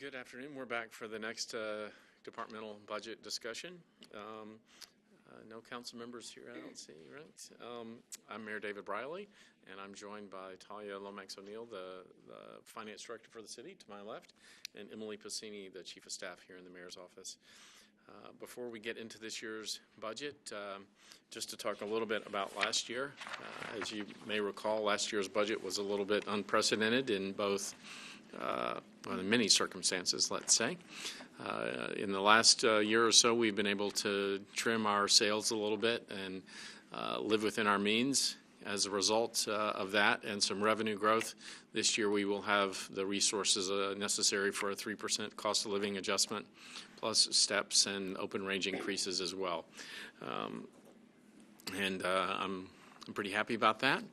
Good afternoon. We're back for the next departmental budget discussion. No council members here, I don't see, right? I'm Mayor David Briley, and I'm joined by Talia Lomax O'Neill, the Finance Director for the city, to my left, and Emily Pacini, the Chief of Staff here in the Mayor's office. Before we get into this year's budget, just to talk a little bit about last year. As you may recall, last year's budget was a little bit unprecedented in both in many circumstances, let's say. In the last year or so, we've been able to trim our sales a little bit and live within our means. As a result of that and some revenue growth, this year we will have the resources necessary for a 3% cost of living adjustment, plus steps and open range increases as well. I'm pretty happy about that.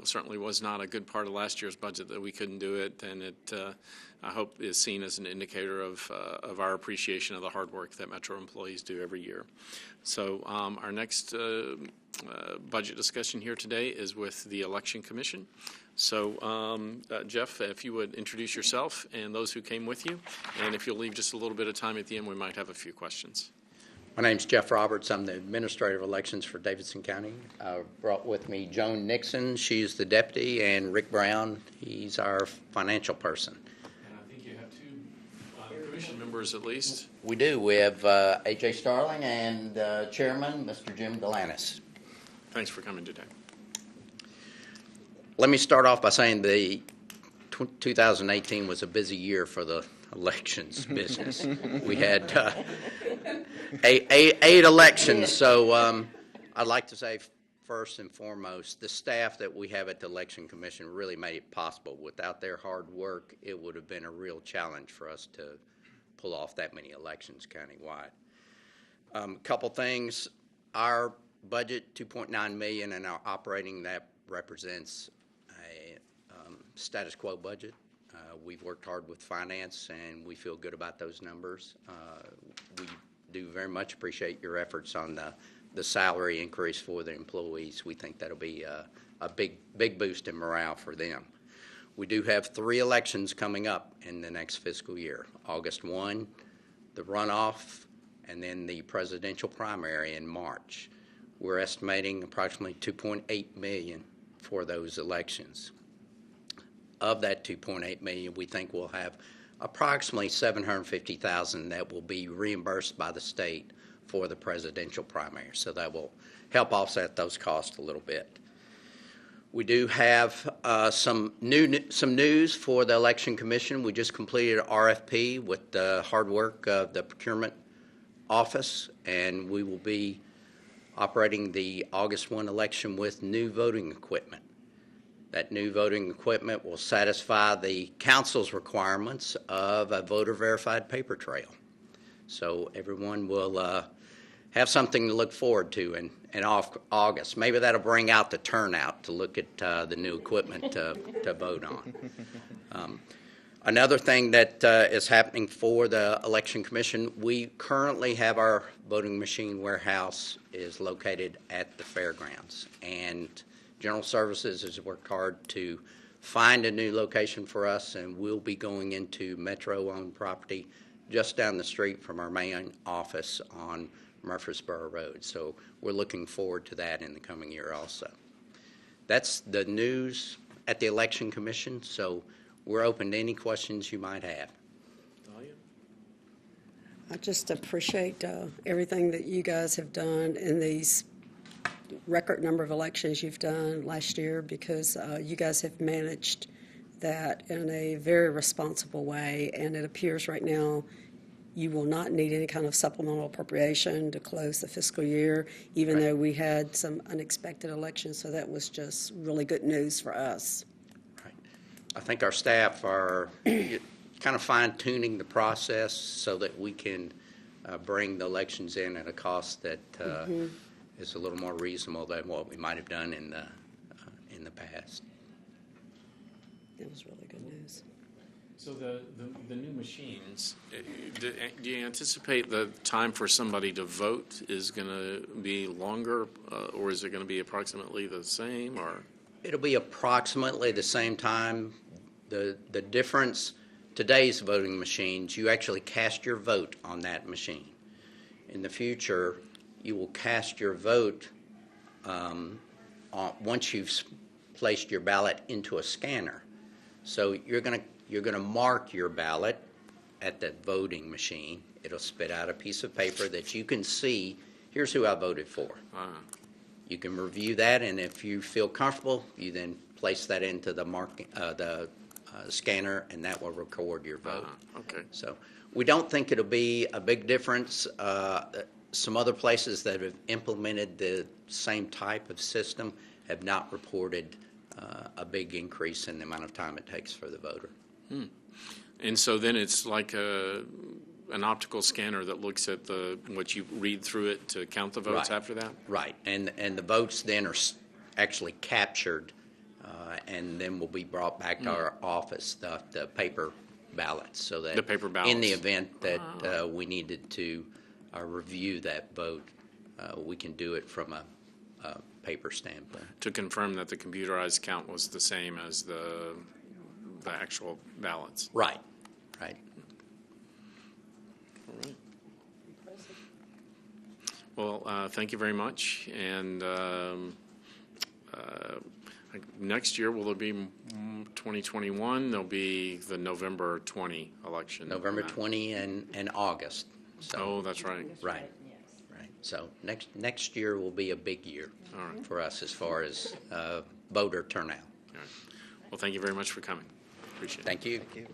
Certainly was not a good part of last year's budget that we couldn't do it, and it, I hope, is seen as an indicator of our appreciation of the hard work that Metro employees do every year. So our next budget discussion here today is with the Election Commission. So Jeff, if you would introduce yourself and those who came with you, and if you'll leave just a little bit of time at the end, we might have a few questions. My name's Jeff Roberts. I'm the Administrator of Elections for Davidson County. I brought with me Joan Nixon. She's the deputy, and Rick Brown. He's our financial person. And I think you have two commission members at least. We do. We have A.J. Starling and Chairman, Mr. Jim Delanis. Thanks for coming today. Let me start off by saying the 2018 was a busy year for the elections business. We had eight elections, so I'd like to say first and foremost, the staff that we have at the Election Commission really made it possible. Without their hard work, it would have been a real challenge for us to pull off that many elections countywide. A couple things. Our budget, $2.9 million, and our operating, that represents a status quo budget. We've worked hard with finance, and we feel good about those numbers. We do very much appreciate your efforts on the salary increase for the employees. We think that'll be a big boost in morale for them. We do have 3 elections coming up in the next fiscal year. August 1, the runoff, and then the presidential primary in March. We're estimating approximately $2.8 million for those elections. Of that $2.8 million, we think we'll have approximately $750,000 that will be reimbursed by the state for the presidential primary. So that will help offset those costs a little bit. We do have some news for the Election Commission. We just completed an RFP with the hard work of the procurement office, and we will be operating the August 1 election with new voting equipment. That new voting equipment will satisfy the council's requirements of a voter-verified paper trail. So everyone will have something to look forward to in August. Maybe that'll bring out the turnout to look at the new equipment to vote on. Another thing that is happening for the Election Commission, we currently have our voting machine warehouse is located at the fairgrounds, and General Services has worked hard to find a new location for us, and we'll be going into Metro-owned property just down the street from our main office on Murfreesboro Road. So we're looking forward to that in the coming year also. That's the news at the Election Commission, so we're open to any questions you might have. I just appreciate everything that you guys have done in these record number of elections you've done last year, because you guys have managed that in a very responsible way, and it appears right now you will not need any kind of supplemental appropriation to close the fiscal year, even though we had some unexpected elections, so that was just really good news for us. Right. I think our staff are kind of fine-tuning the process so that we can bring the elections in at a cost that is a little more reasonable than what we might have done in the past. It was really good news. So the new machines, do you anticipate the time for somebody to vote is going to be longer, or is it going to be approximately the same? Or it'll be approximately the same time. The difference today's voting machines, you actually cast your vote on that machine. In the future, you will cast your vote once you've placed your ballot into a scanner. So you're gonna mark your ballot at the voting machine. It'll spit out a piece of paper that you can see, here's who I voted for. You can review that, and if you feel comfortable, you then place that into the scanner, and that will record your vote. Okay. So we don't think it'll be a big difference. Some other places that have implemented the same type of system have not reported a big increase in the amount of time it takes for the voter. And so then it's like an optical scanner that looks at what you read through it to count the votes Right. after that? Right, and the votes then are actually captured, and then will be brought back to our office, the paper ballots, so that The paper in the ballots. event that we needed to review that vote, we can do it from a paper standpoint. To confirm that the computerized count was the same as the actual ballots. Right, right. Well, thank you very much. And next year, will there be 2021? There'll be the November 20 election. November 20 and August. So, Oh, that's right. right, right. So next year will be a big year All right. for us as far as voter turnout. All right. Well, thank you very much for coming. Appreciate it. Thank you. Thank you.